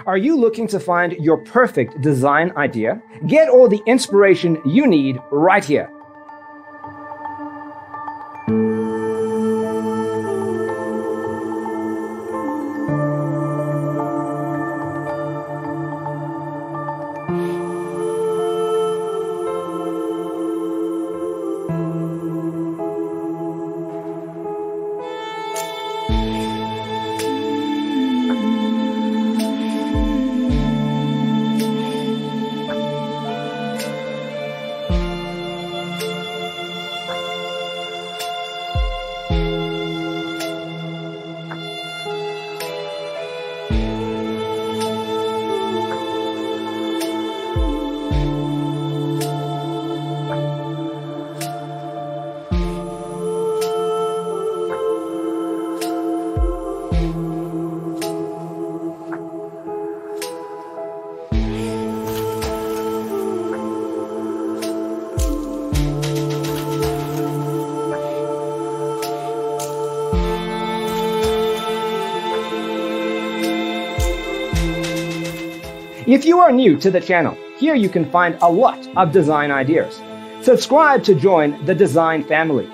Are you looking to find your perfect design idea? Get all the inspiration you need right here. If you are new to the channel, here you can find a lot of design ideas. Subscribe to join the design family.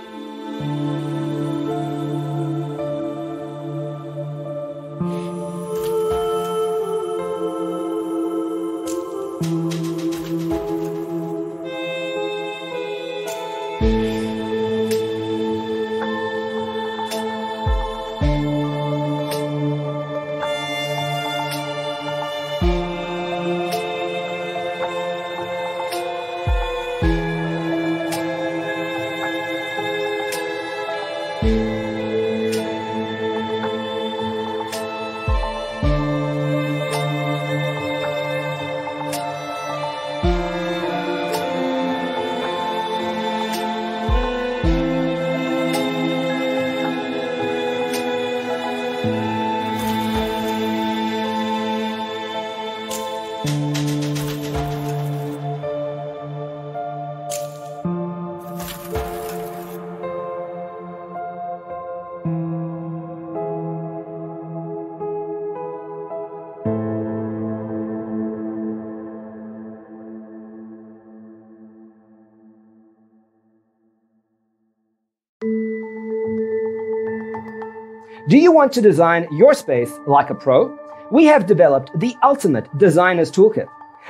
Do you want to design your space like a pro? We have developed the ultimate designer's toolkit.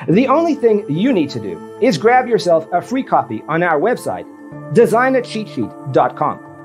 The only thing you need to do is grab yourself a free copy on our website, designercheatsheet.com.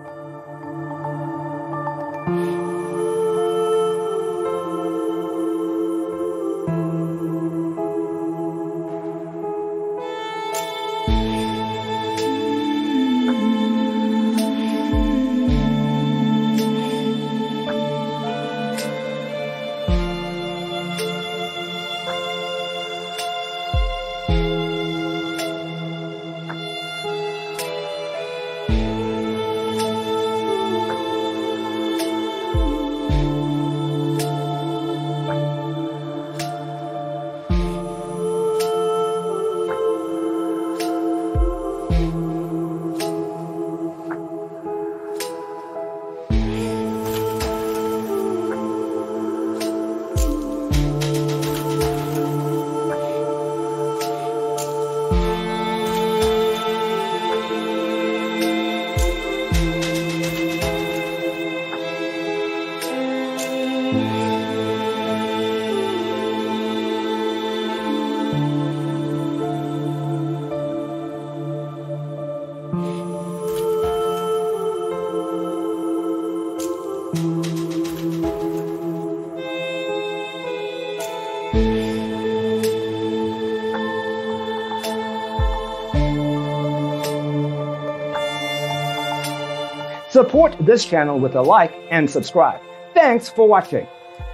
Support this channel with a like and subscribe. Thanks for watching.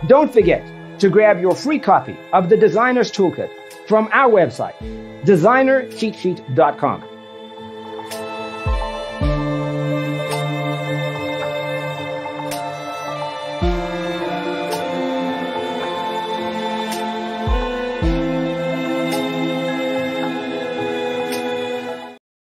Don't forget to grab your free copy of the Designer's Toolkit from our website, designercheatsheet.com.